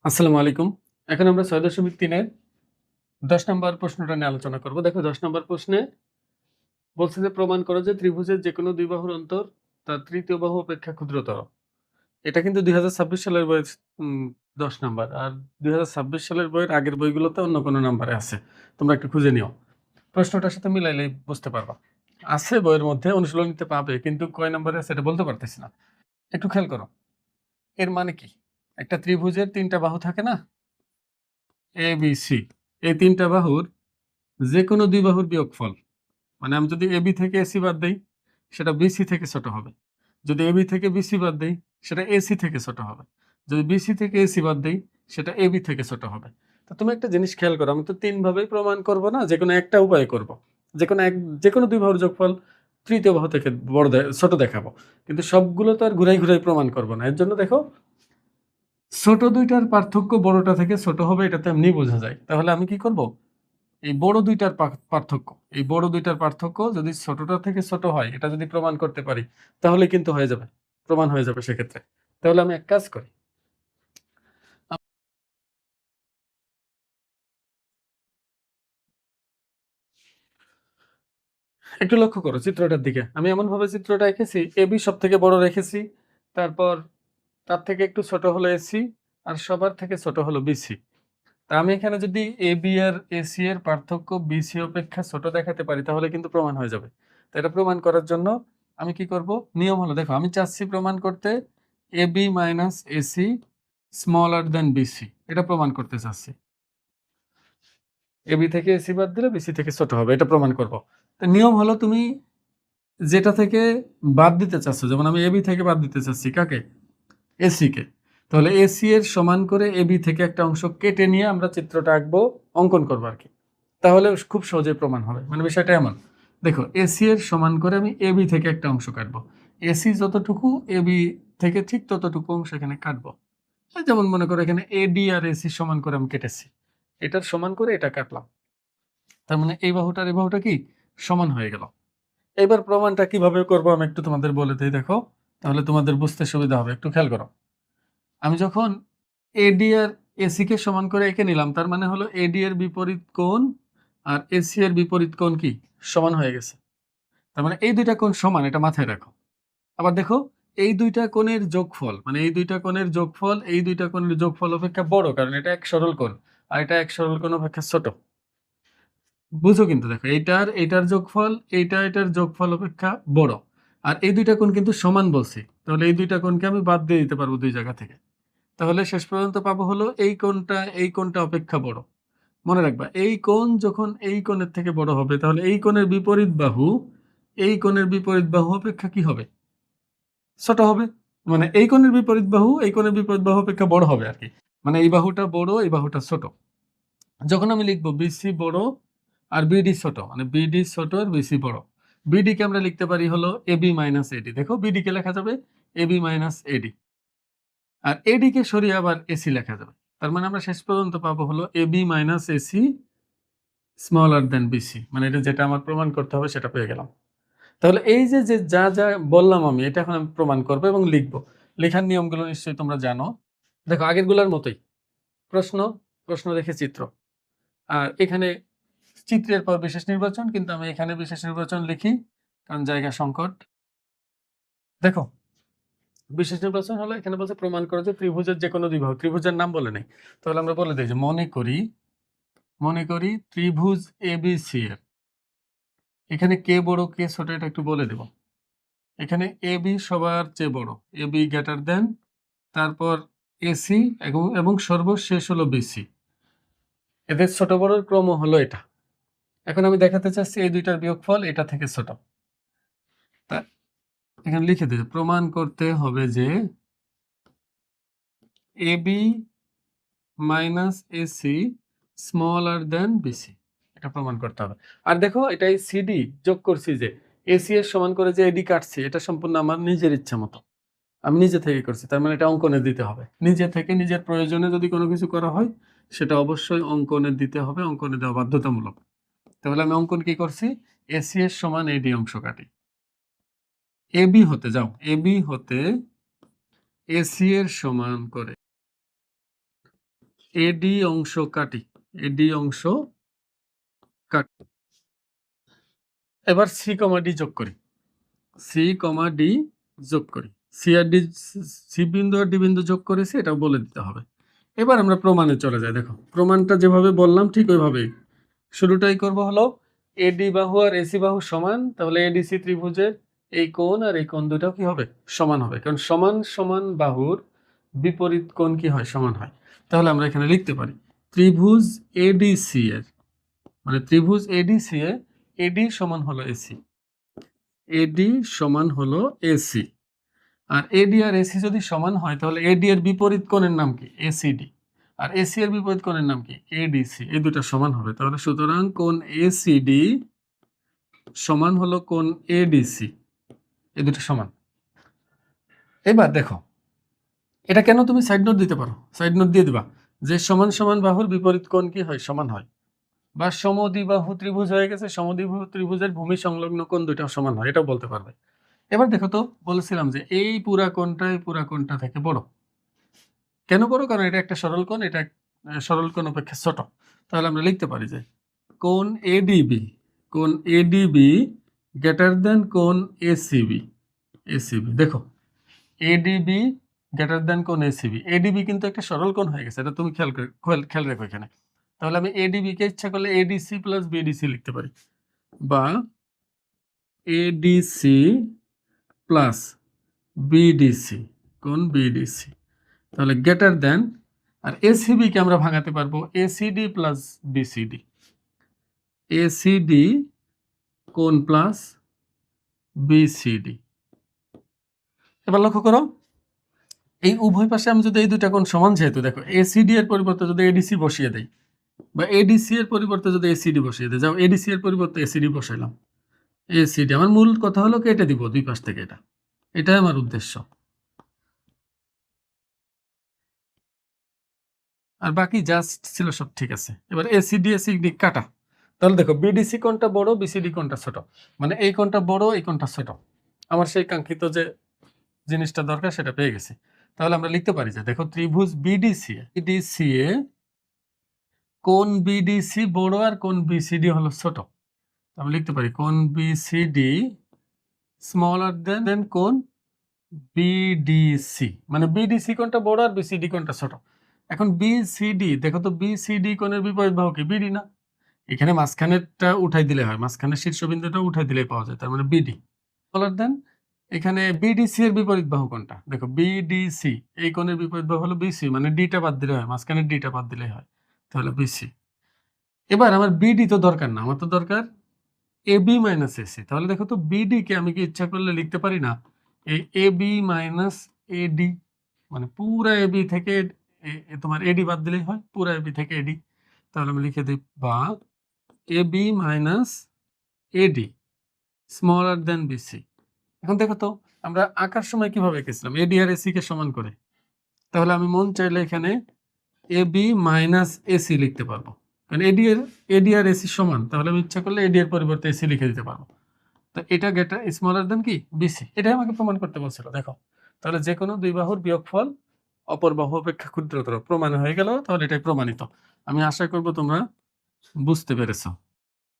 আসসালামু আলাইকুম। এখন আমরা ৬.৩ এর ১০ নম্বর প্রশ্নটা নিয়ে আলোচনা করব। দেখো ১০ নম্বর প্রশ্নে বলছে যে প্রমাণ করো যে ত্রিভুজের যেকোনো ২ বাহুর অন্তর তার তৃতীয় বাহু অপেক্ষা ক্ষুদ্রতর। এটা কিন্তু ২০২৬ সালের বইয়ের ১০ নাম্বার। আর ২০২৬ সালের বইয়ের আগের বইগুলোতে অন্য কোনো নাম্বারে আছে। তোমরা একটু খুঁজে নিও। প্রশ্নটার সাথে মিলাইলেই বুঝতে পারবা। আছে বইয়ের মধ্যে অনুশীলনীতে পাবে কিন্তু কয় নাম্বারে আছে এটা বলতে পারতেছি না। একটু খেয়াল করো। এর মানে কি? একটা ত্রিভুজের ৩ টা বাহু থাকে না? A, B, C এই ৩ টা বাহুর যেকোনো ২ বাহুর বিয়োগফল। মানে আমি যদি AB থেকে AC বাদ দেই, সেটা BC থেকে ছোট হবে। যদি AB থেকে BC বাদ দেই, সেটা AC থেকে ছোট হবে। যদি BC থেকে AC বাদ দেই, সেটা AB থেকে ছোট হবে। তো তুমি একটা জিনিস খেয়াল করো, আমি তো ৩ ভাবেই প্রমাণ করব না, যেকোনো একটা উপায়ে করব। যেকোনো ২ বাহুর যোগফল তৃতীয় বাহু থেকে ছোট দেখাবো। কিন্তু সবগুলো তো আর ঘুরাই, ঘুরাই প্রমাণ করব না। এর জন্য দেখো ছোট ২ টার পার্থক্য বড়টা থেকে ছোট হবে এটা তো এমনিই বোঝা যায়। তাহলে আমি কি করব? এই বড় ২ টার পার্থক্য, এই বড় ২ টার পার্থক্য যদি ছোটটা থেকে ছোট হয়, এটা যদি প্রমাণ করতে পারি, তাহলে কিন্তু হয়ে যাবে। প্রমাণ হয়ে যাবে সেক্ষেত্রে। তাহলে আমি এক কাজ করি। আ একটু লক্ষ্য করো চিত্রটার দিকে। আমি এমনভাবে চিত্রটা এঁকেছি, AB সবথেকে বড় রেখেছি। তারপর তার থেকে একটু ছোট হলো AC, আর সবার থেকে ছোট হলো BC। তা আমি এখানে যদি AB আর AC এর পার্থক্য BC অপেক্ষা ছোট দেখাতে পারি, তাহলে কিন্তু প্রমাণ হয়ে যাবে। তো এটা প্রমাণ করার জন্য আমি কি করব? নিয়ম হলো দেখো, আমি চাচ্ছি প্রমাণ করতে AB minus AC smaller than BC। এটা প্রমাণ করতে চাচ্ছি। AB থেকে AC বাদ দিলে BC থেকে ছোট হবে। এটা প্রমাণ করব। তো নিয়ম হলো তুমি যেটা থেকে বাদ দিতে চাচ্ছ, যেমন আমি AB থেকে বাদ দিতে চাচ্ছি কাকে? AC কে। তাহলে AC এর সমান করে AB থেকে একটা অংশ কেটে নিয়ে আমরা চিত্রটা আঁকবো, অঙ্কন করবো আরকি। তাহলে খুব সহজেই প্রমাণ হবে। মানে বিষয়টা এমন। দেখো AC এর সমান করে আমি AB থেকে একটা অংশ কাটবো। AC যতটুকু AB থেকে ঠিক ততটুকু অংশ এখানে কাটবো। এই যেমন মনে করো এখানে AD আর AC সমান করে আমি কেটেছি। এটার সমান করে এটা কাটলাম। তার মানে এই বাহুটার এই বাহুটা কি? সমান হয়ে গেল। এবার প্রমাণটা কিভাবে করবো আমি একটু তোমাদের বলে দেই দেখো। তাহলে তোমাদের বুঝতে সুবিধা হবে। একটু খেয়াল করো। আমি যখন AD আর AC কে সমান করে এঁকে নিলাম, তার মানে হলো AD এর বিপরীত কোণ আর AC এর বিপরীত কোণ কি? সমান হয়ে গেছে। তার মানে এই ২ টা কোণ সমান, এটা মাথায় রাখো। আবার দেখো এই ২ টা কোণের যোগফল, মানে এই ২ টা কোণের যোগফল এই ২ টা কোণের যোগফল অপেক্ষা বড়, কারণ এটা এক সরল কোণ আর এটা এক সরল কোণ অপেক্ষা ছোট। বুঝো কিন্তু দেখো এইটার যোগফল এটার যোগফল অপেক্ষা বড়। আর এই ২ টা কোণ কিন্তু সমান বলছি। তাহলে এই ২ টা কোণকে আমি বাদ দিয়ে দিতে পারবো ২ জায়গা থেকে। তাহলে শেষ পর্যন্ত পাবো হলো এই কোণটা অপেক্ষা বড়। মনে রাখবা এই কোণ যখন এই কোণের থেকে বড় হবে, তাহলে এই কোণের বিপরীত বাহু অপেক্ষা কি হবে? ছোট হবে। মানে এই কোণের বিপরীত বাহু এই কোণের বিপরীত বাহু অপেক্ষা বড় হবে আরকি। মানে এই বাহুটা বড়, এই বাহুটা ছোট। যখন আমি লিখবো BC বড় আর BD ছোট, মানে BD ছোট আর BC বড়। BD কে আমরা লিখতে পারি হলো AB মাইনাস AD। দেখো BD কে লেখা যাবে AB মাইনাস AD। আর AD কে সরিয়ে আবার AC লেখা যাবে। তার মানে আমরা শেষ পর্যন্ত পাবো হলো AB minus AC smaller than BC। মানে এটা যেটা আমার প্রমাণ করতে হবে সেটা পেয়ে গেলাম। তাহলে এই যে যা বললাম আমি, এটা এখন আমি প্রমাণ করব এবং লিখব। লেখার নিয়মগুলো নিশ্চয়ই তোমরা জানো। দেখো আগেরগুলার মতোই। প্রশ্ন, প্রশ্ন দেখে চিত্র। আর এখানে চিত্রের পর বিশেষ নির্বাচন, কিন্তু আমি এখানে বিশেষ নির্বাচন লিখি কারণ জায়গা সংকট। দেখো বিশেষ নির্বাচন হলো এখানে বলছে প্রমাণ করো যে ত্রিভুজের যেকোনো ২ বাহু, ত্রিভুজের নাম বলে নাই। তাহলে আমরা বলে দেই যে মনে করি ত্রিভুজ ABC এর এখানে কে বড় কে ছোট এটা একটু বলে দেব। এখানে AB সবার চেয়ে বড়, AB গ্রেটার দেন, তারপর AC এবং সর্বশেষ হলো BC। এদের ছোট বড়র ক্রম হলো এটা। এখন আমি দেখাতে চাচ্ছি এই ২ টার বিয়োগফল এটা থেকে ছোট। তা এখানে লিখে দিই প্রমাণ করতে হবে যে AB minus AC smaller than BC। এটা প্রমাণ করতে হবে। আর দেখো এটাই CD যোগ করছি যে AC এর সমান করে যে AD কাটছি, এটা সম্পূর্ণ আমার নিজের ইচ্ছা মতো। আমি নিজে থেকে করছি। তার মানে এটা অঙ্কনে দিতে হবে। নিজে থেকে নিজের প্রয়োজনে যদি কোনো কিছু করা হয়, সেটা অবশ্যই অঙ্কনে দিতে হবে। অঙ্কনে দেওয়া বাধ্যতামূলক। তাহলে আমি অঙ্কন কি করছি? AC এর সমান AD অংশ কাটি। AB হতে যাও। AB হতে AC এর সমান করে এডি অংশ কাটি, এডি অংশ কাটি। এবার সি কমা ডি যোগ করি, সি কমা ডি যোগ করি। সি আর ডি, সি বিন্দু আর ডি বিন্দু যোগ করেছি, এটাও বলে দিতে হবে। এবার আমরা প্রমাণে চলে যাই। দেখো প্রমাণটা যেভাবে বললাম ঠিক ওইভাবেই শুরুটাই করব হলো এডি বাহু আর এসি বাহু সমান, তাহলে এডিসি ত্রিভুজের এই কোণ আর এই কোণ দুটাও কি হবে, সমান হবে। কারণ সমান সমান বাহুর বিপরীত কোণ কি হয়, সমান হয়। তাহলে আমরা এখানে লিখতে পারি ত্রিভুজ এডিসি এর, মানে ত্রিভুজ এডিসি এ এডি সমান হলো এসি, এডি সমান হলো এসি। আর এডি আর এসি যদি সমান হয় তাহলে এডি এর বিপরীত কোণের নাম কি, এসিডি। আর এসি এর বিপরীত কোণের নাম কি, এডিসি। এই দুটো সমান হবে। তাহলে সুতরাং কোণ এসিডি সমান হলো কোণ এডিসি, এই দুটো সমান। এবার দেখো এটা কেন তুমি সাইড নোট দিতে পারো, সাইড নোট দিয়ে দিবা যে সমান সমান বাহুর বিপরীত কোণ কি হয়, সমান হয়। বা সমদ্বিবাহু ত্রিভুজ হয়ে গেছে, সমদ্বিবাহু ত্রিভুজের ভূমি সংলগ্ন কোণ দুইটাও সমান হয়, এটাও বলতে পারবে। এবার দেখো তো বলেছিলাম যে এই পুরা কোণটা এই পুরা কোণটা থেকে বড়। কেন বড়, কারণ এটা একটা সরল কোণ, এটা সরল কোণ অপেক্ষা ছোট। তাহলে আমরা লিখতে পারি যে কোণ এডিবি, কোণ এডিবি গ্রেটার দেন কোণ এসিবি, এসিবি। দেখো এডিবি গ্রেটার দেন কোণ এসিবি, এডিবি কিন্তু একটা সরল কোণ হয়ে গেছে, এটা তুমি খেয়াল রেখো এখানে। তাহলে আমি এডিবি কে ইচ্ছা করলে এডিসি প্লাস বিডিসি লিখতে পারি, বা এডিসি প্লাস বিডিসি, কোণ বিডিসি। তাহলে গ্রেটার দেন, আর এসিবি কে আমরা ভাঙাতে পারবো এসিডি প্লাস বিসিডি, এসিডি কোণ প্লাস বিসিডি। এবার লক্ষ্য করো এই উভয় পাশে আমি যদি এই দুটা কোণ সমান, যেহেতু দেখো এসিডি এর পরিবর্তে যদি এডিসি বসিয়ে দেই, বা এডিসি এর পরিবর্তে যদি এসিডি বসিয়ে দেই, যাও এডিসি এর পরিবর্তে এসিডি বসাইলাম, এসিডি। আমার মূল কথা হলো কেটে দিব দুই পাশ থেকে, এটাই আমার উদ্দেশ্য। আর বাকি জাস্ট ছিল সব ঠিক আছে। এবার এসিডি এসিডি কাটা। তাহলে দেখো বিডিসি কোণটা বড়, বিসিডি কোণটা ছোট, মানে এই কোণটা বড় এই কোণটা ছোট। আমার সেই কাঙ্ক্ষিত যে জিনিসটা দরকার সেটা পেয়ে গেছি। তাহলে আমরা লিখতে পারি যে দেখো ত্রিভুজ বিডিসি এ কোণ বিডিসি বড় আর কোণ বিসিডি হলো ছোট। আমি লিখতে পারি কোণ বিসিডি স্মলার দেন কোণ বিডিসি, মানে বিডিসি কোণটা বড় আর বিসিডি কোণটা ছোট। এখন বিসিডি দেখো তো, বিসিডি কোণের বিপরীত বাহু কি, বিডি না? এখানে মাঝখানেরটা উঠাই দিলে হয়, মাঝখানের শীর্ষবিন্দুটা উঠাই দিলেই পাওয়া যায়, তার মানে বিডি। স্মলার দেন এখানে বিডিসি এর বিপরীত বাহু কোনটা, দেখো বিডিসি এই কোণের বিপরীত বাহু হলো বিসি, মানে ডিটা বাদ দিলে হয়, মাঝখানের ডিটা বাদ দিলেই হয়, তাহলে বিসি। এবার আমার বিডি তো দরকার না, আমার তো দরকার এবি মাইনাস এসি। তাহলে দেখো তো বিডি কে আমি কি ইচ্ছা করলে লিখতে পারি না এই এবি মাইনাস এডি, মানে পুরা এবি থেকে তোমার এডি বাদ দিলেই হয়, পুরা এবি থেকে এডি। তাহলে আমি লিখে দিই বা AB minus AD smaller than BC. এখন দেখো তো আমরা আঁকার সময় কিভাবে এঁকেছিলাম, এডি আর এসি কে সমান করে। তাহলে আমি মন চাইলে এখানে এবি মাইনাস এসি লিখতে পারবো, কারণ এডি আর এসি সমান। তাহলে আমি ইচ্ছা করলে এডি এর পরিবর্তে এসি লিখে দিতে পারবো। তো এটা গ্রেটার স্মলার দেন কি বিসি, এটাই আমাকে প্রমাণ করতে বলছিল। দেখো তাহলে যে কোনো দুই বাহুর বিয়োগফল অপর বাহু অপেক্ষা ক্ষুদ্রতর প্রমাণ হয়ে গেল, তাহলে এটাই প্রমাণিত। আমি আশা করব তোমরা বুঝতে পেরেছো।